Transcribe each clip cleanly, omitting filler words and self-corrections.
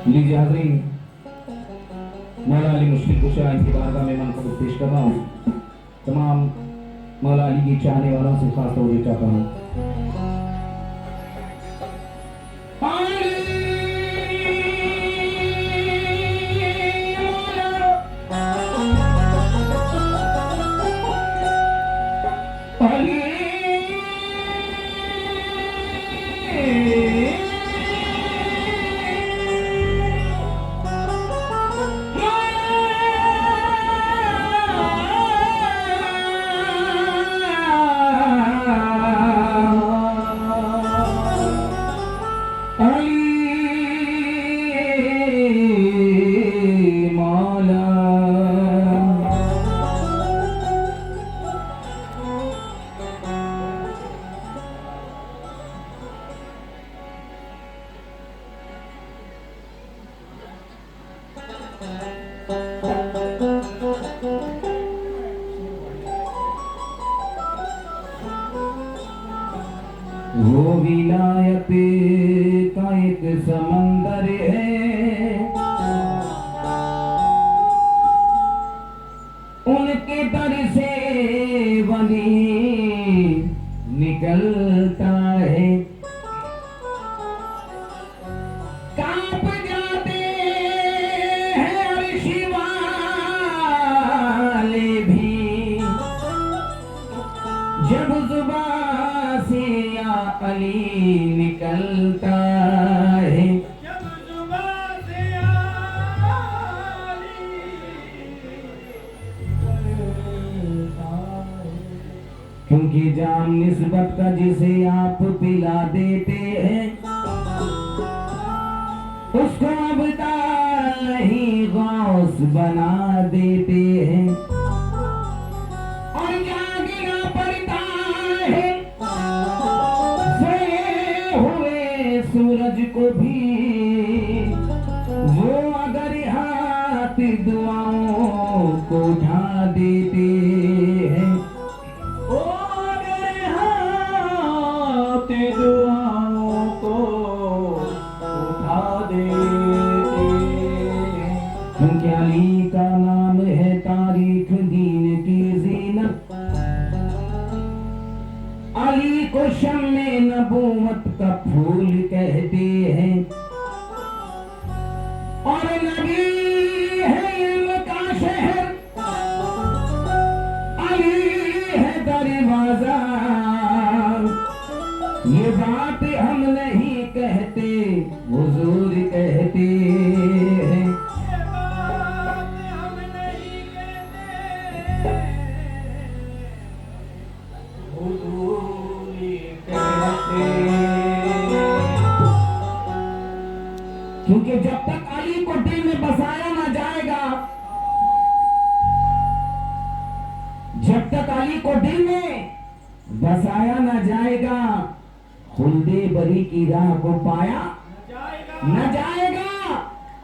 लीजिए हाज़रीन, मौला अली मुश्किल कुशा इनकी बारगाह में मंसूब पेश कर रहा हूँ। तमाम मौला अली की चाहने वालों से खास तौर पर चाहता हूँ। वो विलायत का एक समंदर है, उनके दर से वली निकलता है। कांप जाते हैं अर्श वाले भी जब जुबान से या अली निकलता है। जब जुबान से या अली निकलता है। क्योंकि जाम निस्बत का जिसे आप पिला देते हैं, उसको अब्दाल नहीं गौस बना देते हैं। और जागना पड़ता है सोए हुए सूरज को भी, वो अगर हाथ दुआओं को उठा देते हैं। ओ अगर हाथ दुआओं को उठा देते हैं। क्योंकि अली का नाम है तारीख दीन की जीनत, अली को शम्मे नबूवत का फूल कहते हैं। और नबी है इल्म का शहर, अली है दरवाजा। ये बात हम नहीं कहते, हुजूर कहते हैं। ये बात हम नहीं कहते, हुजूर कहते हैं। क्योंकि जब तक अली को दिल में बसाया ना जाएगा, जब तक अली को दिल में बसाया ना जाएगा, खुल्दे बरी की राह को पाया न जाएगा।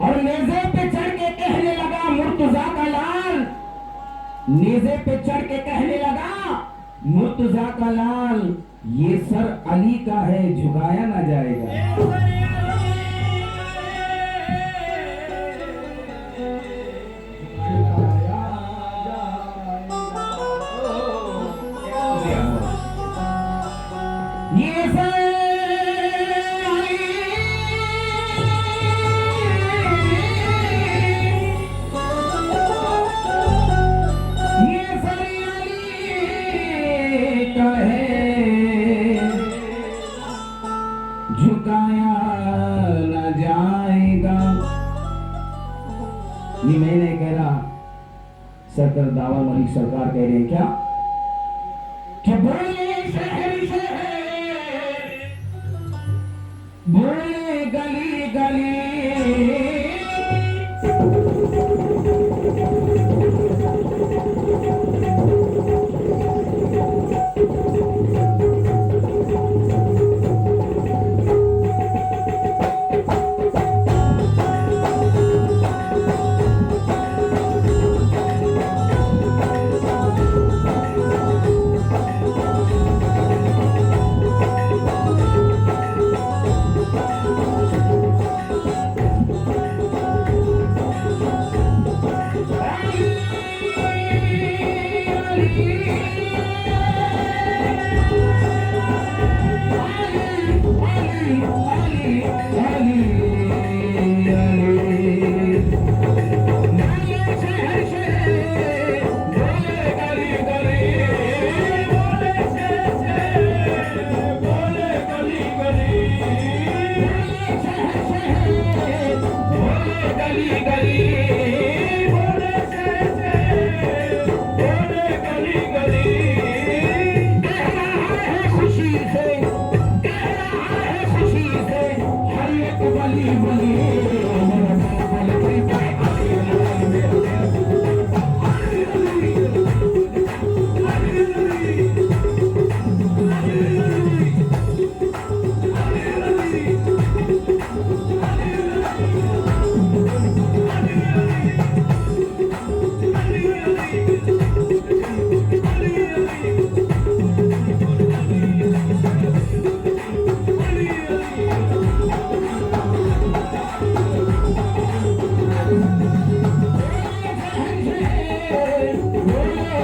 और नेज़े पे चढ़ के कहने लगा मुर्तजा का लाल, नेज़े पे चढ़ के कहने लगा मुर्तजा का लाल, ये सर अली का है झुकाया ना जाएगा। ये सर झुकाया न जाएगा। ये मैं नहीं कह रहा, सरकार दावा मलिक सरकार कह रहे हैं क्या कि बोले शहर शहर, बोले गली गली, गली गली बोले कैसे बोले गली गली कह रहा है खुशी से, कह रहा है खुशी से हर एक गली गली मेरा दिल बोले दिल पे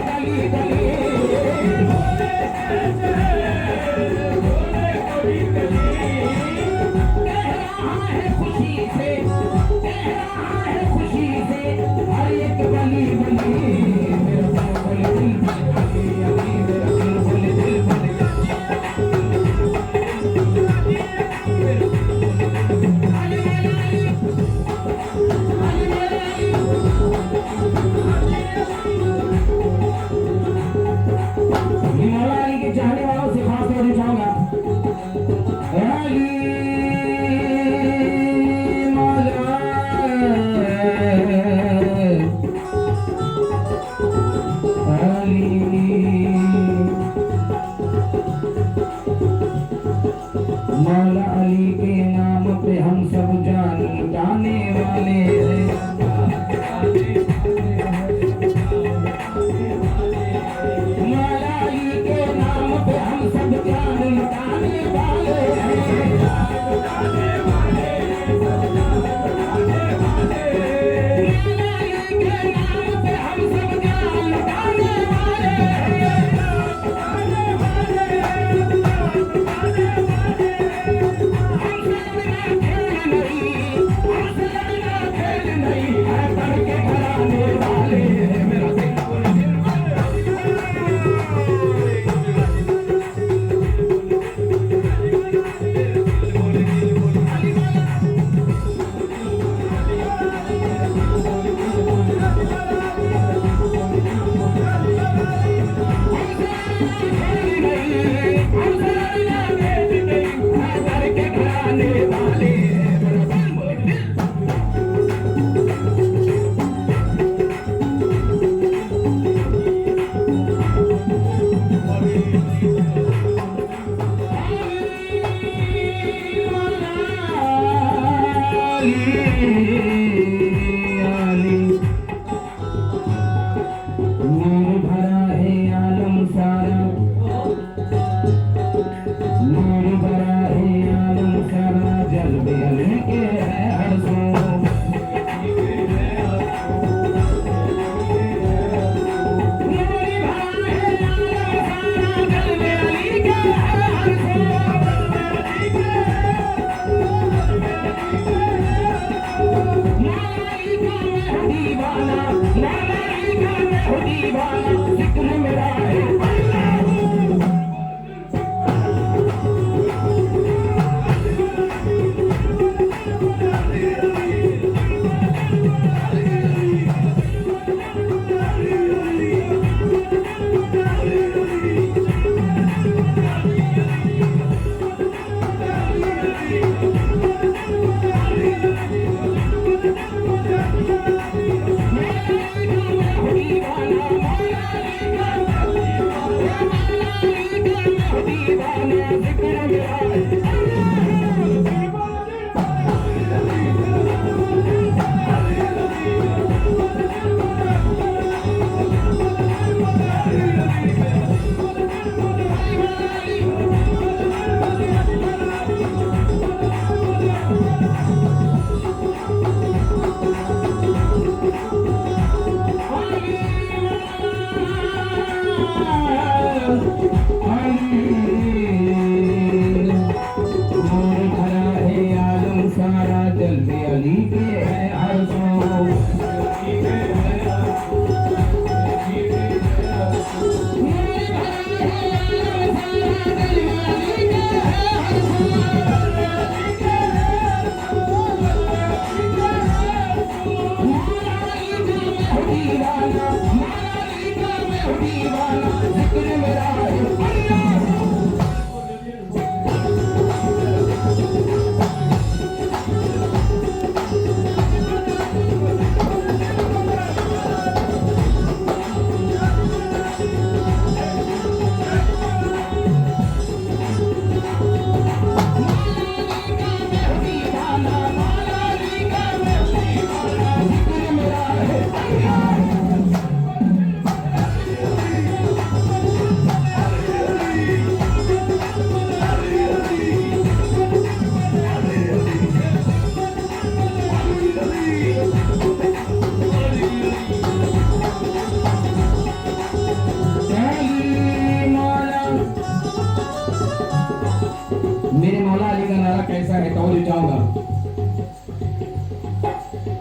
अली अली मेरा मौला अली के नाम पे हम सब जान लुटाने वाले हैं। मौला अली के नाम पे हम सब जान लुटाने वाले हैं। मौला अली के नाम पे हम सब जान लुटाने वाले हैं। नूर भरा है आलम सारा, नूर भरा है आलम सारा, जज्बे अली के है हर सो।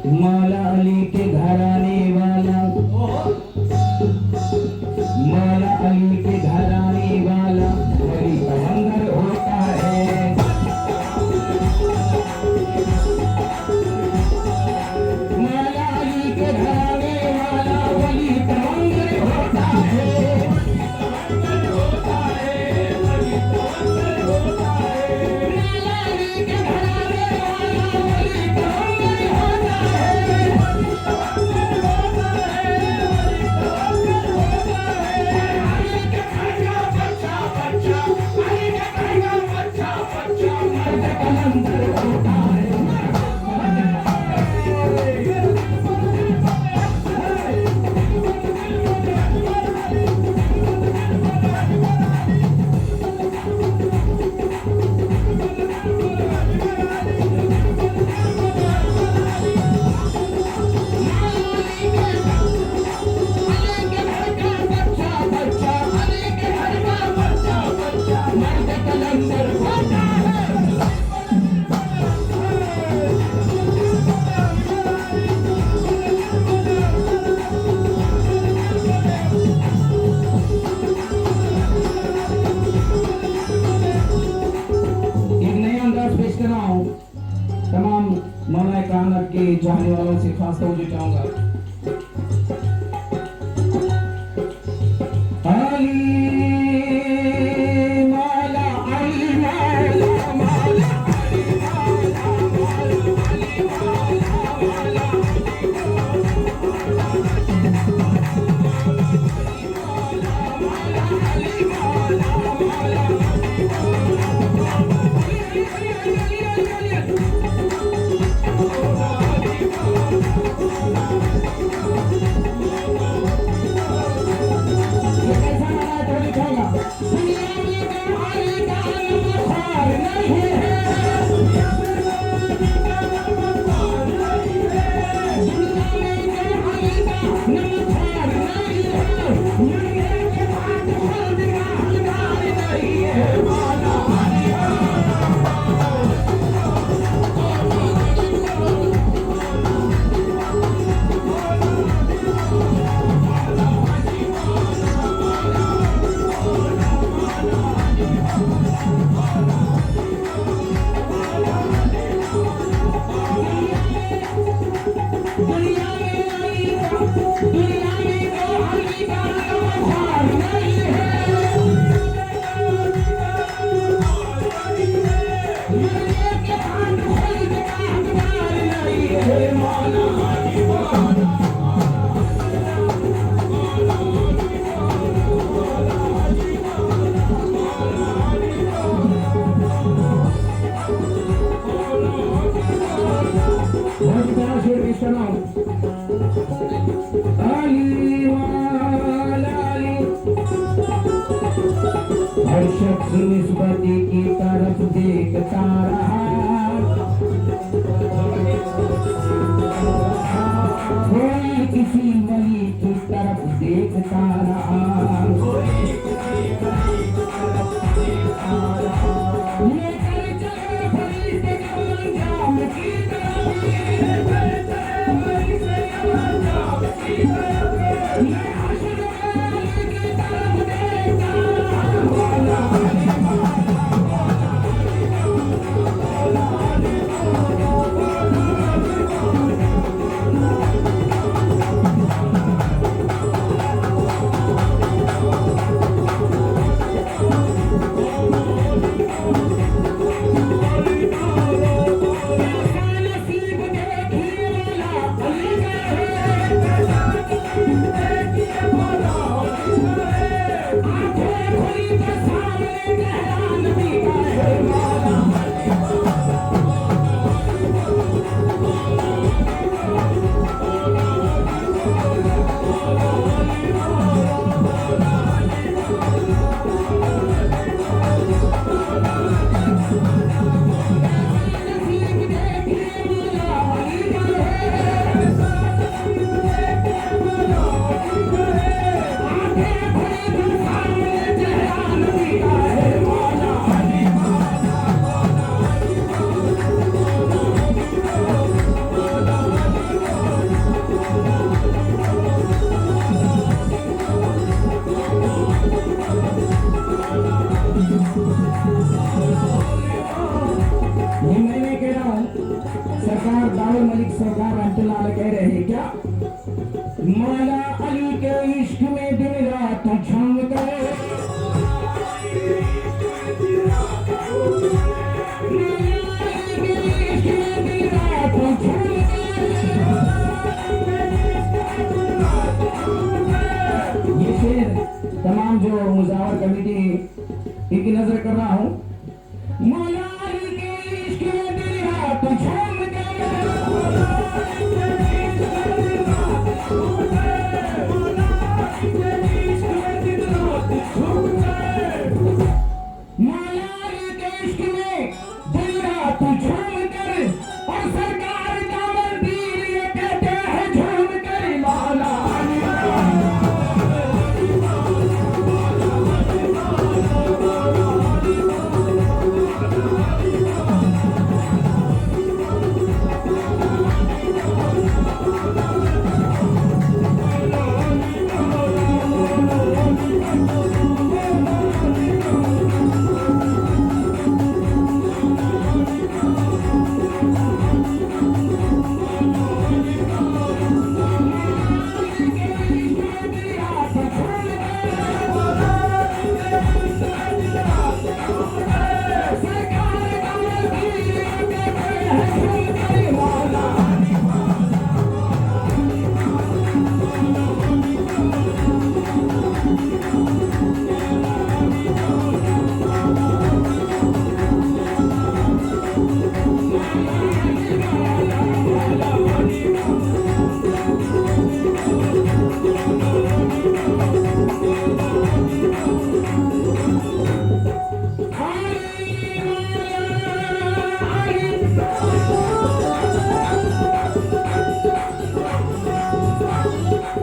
मौला अली के घराने वाला, मौला अली के घराने वाला वली कलंदर होता है। मौला अली के घराने वाला वली कलंदर होता है। मौला अली के घराने वाला वली कलंदर होता है। कलंदर होता है। तमाम मौला कायनात के चाहने वालों से खास तवज्जो चाहूंगा। अली मौला अली मौला मौला अली मौला मौला अली मौला हर शख्स निस्बती की तरफ देखता रहा, कोई किसी वली की तरफ देखता रहा, लेकर चले फरिश्ते कब अंजाम की तरफ, मैं हश्र वाले की तरफ देखता नसीब मलिक सरकार रहमतुल्लाह अलैह कह रहे हैं क्या? मौला अली के इश्क में दिन रात झूमता है, ये शेर तमाम जो मुजावर कमेटी इनकी नजर कर रहा हूँ। मौला अली के इश्क में दिन रात झूमता है, मौला अली के इश्क में दिन रात झूमकर, और सरकार का मंदिर ये कहते हैं झूमकर, मौला अली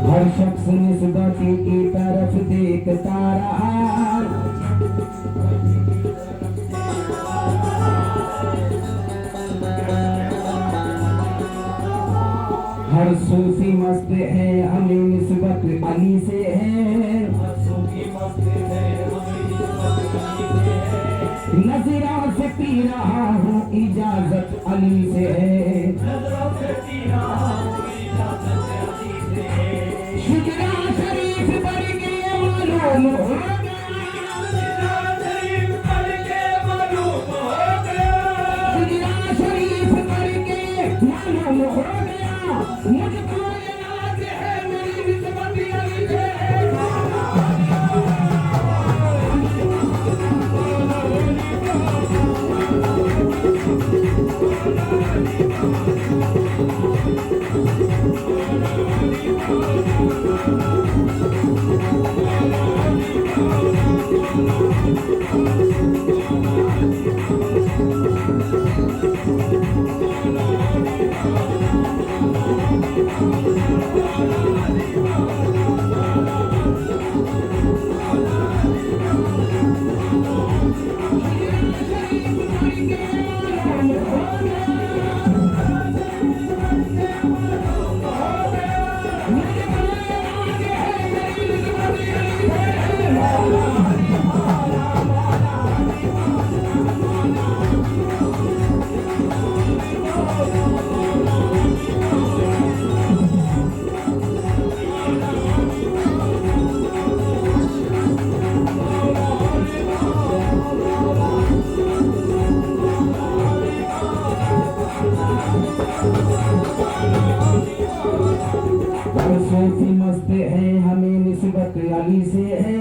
हर शख्स निस्बत की तरफ देखता रहा, हर सूफी मस्त है हमें निस्बत अली से है, नजरा से पी रहा हूँ इजाजत अली से है, शिजरा शरीफ पढ़ के मालूम हो गया, शिजरा शरीफ पढ़ के मालूम हो गया, मुझको ये नाज है मेरी निस्बत अली से है। सूफी मस्त है हमें निस्बत अली से है,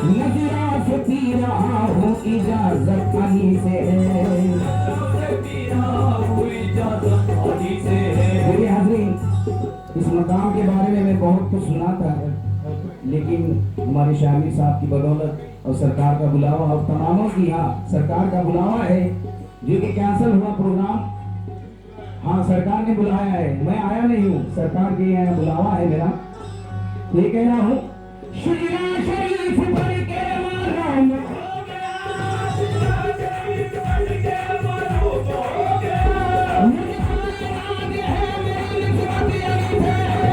नजरा से पी रहा हूँ इजाजत अली से है। मेरे हाज़रीन, इस मकाम के बारे में मैं बहुत कुछ सुना था, लेकिन हमारे शामिर साहब की बदौलत और सरकार का बुलावा, और तमामों की यहाँ सरकार का बुलावा है जो कि कैंसिल हुआ प्रोग्राम। हाँ, सरकार ने बुलाया है, मैं आया नहीं हूँ, सरकार के यहाँ बुलावा है मेरा। ये कह रहा हूँ, शिजरा शरीफ पढ़ के मालूम हो गया, मुझे है मेरी निस्बत अली से है।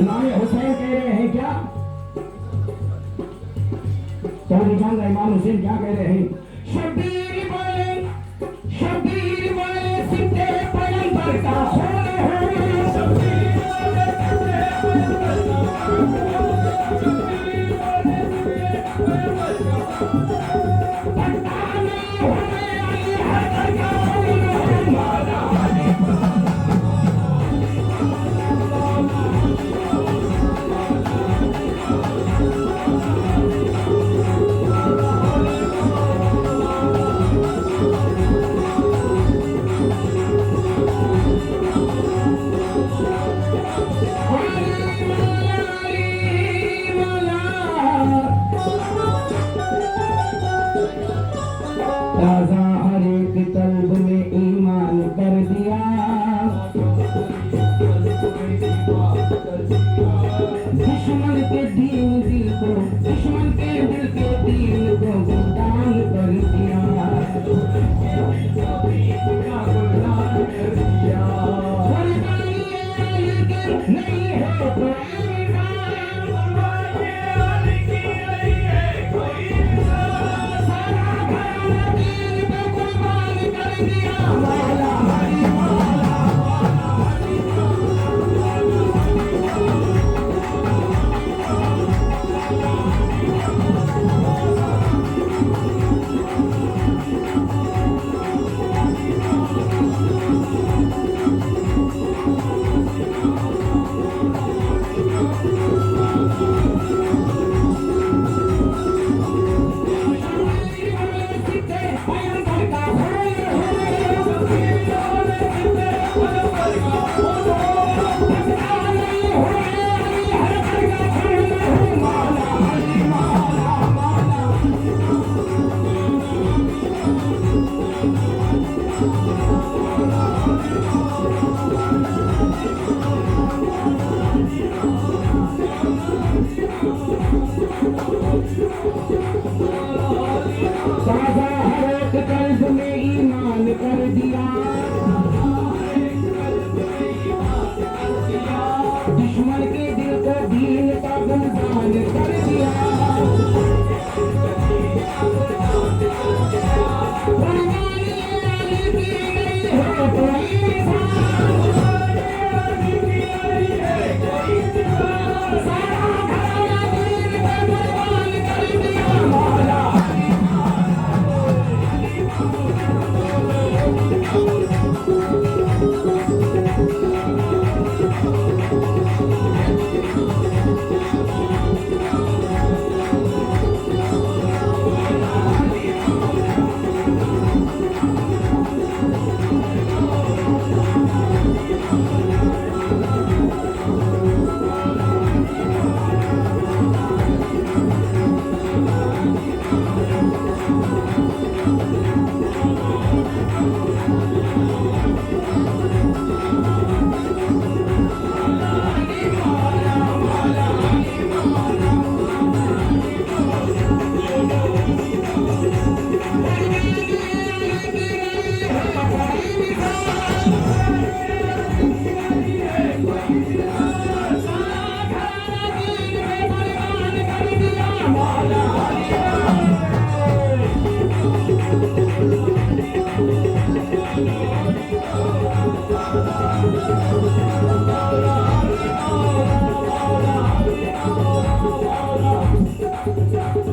इमाम हुसैन कह रहे हैं क्या? तो निशान का इमाम हुसैन क्या कह रहे हैं? शबीर वाले सिद्धे पैगंबर का खून है, शबीर वाले सिद्धे पैगंबर का खून है, शबीर वाले सिद्धे पैगंबर का खून है। पता नहीं हमें अली हैदर का खून है, मौला अली ताजा हर एक कल्ब में ईमान कर दिया, दुश्मन के दिल को, दुश्मन के दिल के दीन को गुलाम कर दिया, नहीं है कोई सारा घराना दीन पे कुर्बान कर दिया, मौला हरी मौला ताजा हर एक कल्ब में ईमान कर दिया, दुश्मन के दिल को दीन का गुलदान कर दिया, कुर्बानी अली की नहीं है कोई सारा घराना दीन पे कुर्बान कर दिया, मौला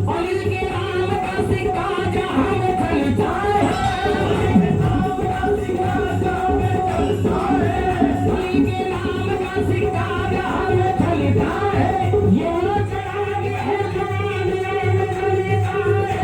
अली के नाम का सिक्का जहां में चलता है, अली के नाम का सिक्का जहां में चलता है, ये चराग है जवानियों में चलता है,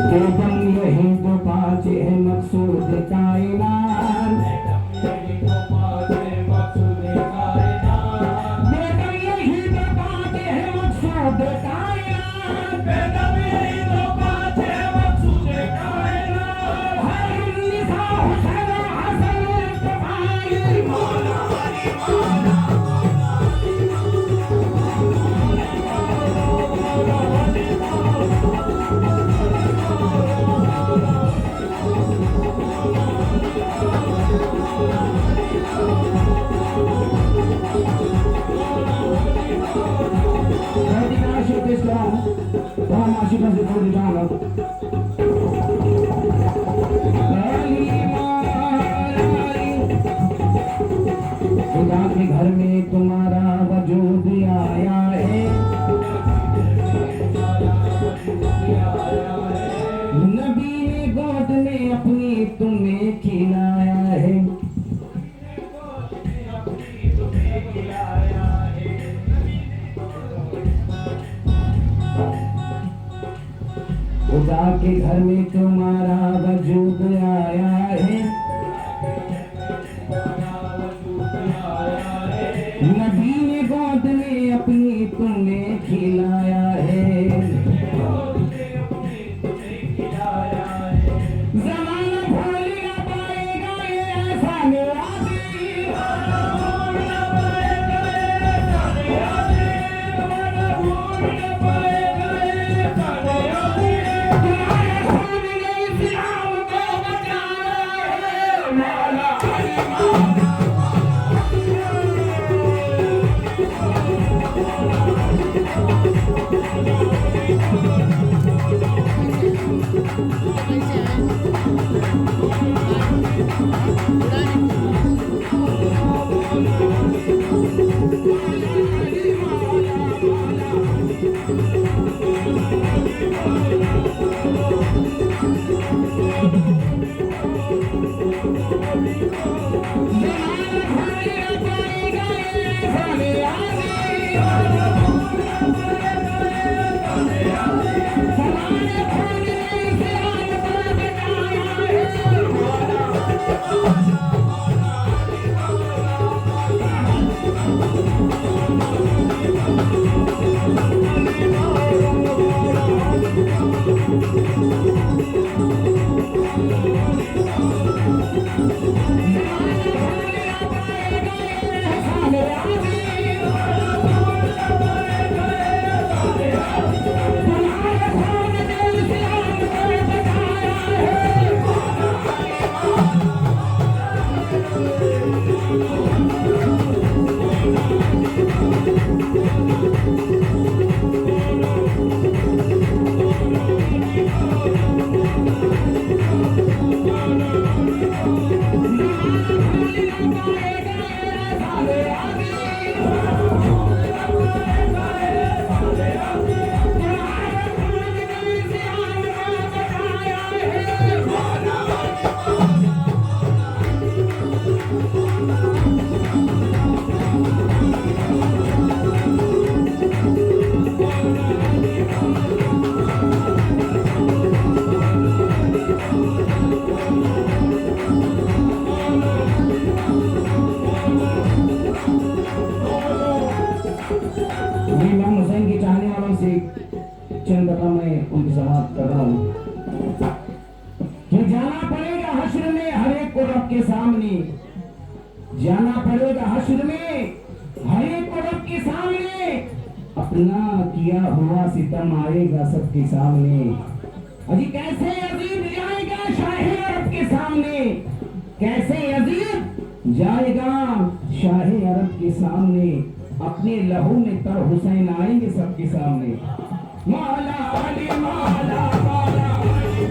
बेदम यही तो पाचे है मकसूद कायनात, बेदम यही तो पाचे है मकसूद कायनात, हर अपनी तुम्हें खिलाया है। खुदा के घर में तुम्हारा वजूद आया है। नबी ने गोद में अपनी तुम्हें खिलाया है। ज़माना भूल न पाएगा ये ऐसा निराजी। तुम्हारे खून ने इस्लाम को बचाया है। मौला अली मौला। चंद दफा मैं उनकी समाप्त कर रहा हूँ कि जाना पड़ेगा हश्र में हर एक को रब के सामने। जाना पड़ेगा हश्र में हर एक को रब के सामने। अपना किया हुआ सितम आएगा सबके सामने। अजी कैसे अजीब जाएगा शाहे अरब के सामने। कैसे अजीब जाएगा शाहे अरब के सामने। अपने लहू में तर हुसैन आएंगे सबके सामने। मौला अली मौला मौला अली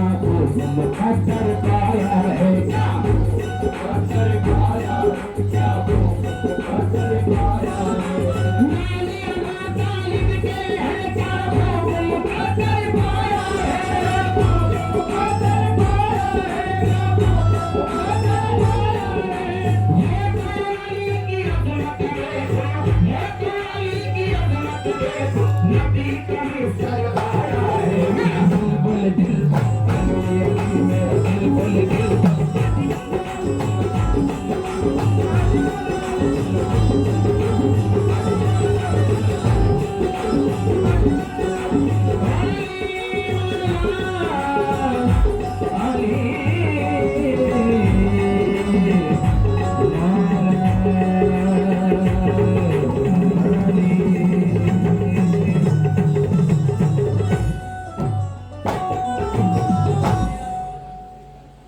क्या खूब मुकद्दर पाया है, क्या मुकद्दर पाया है, क्या मुकद्दर पाया है। नालियां माता लिखते हैं क्या खूब मुकद्दर पाया है, मुकद्दर पाया है, क्या मुकद्दर पाया है। ये तो अली की अजमत देखो, ये तो अली की अजमत देखो, नबी का मिसर आया है। मेरा बुलबुल दिल, मेरा बुलबुल दिल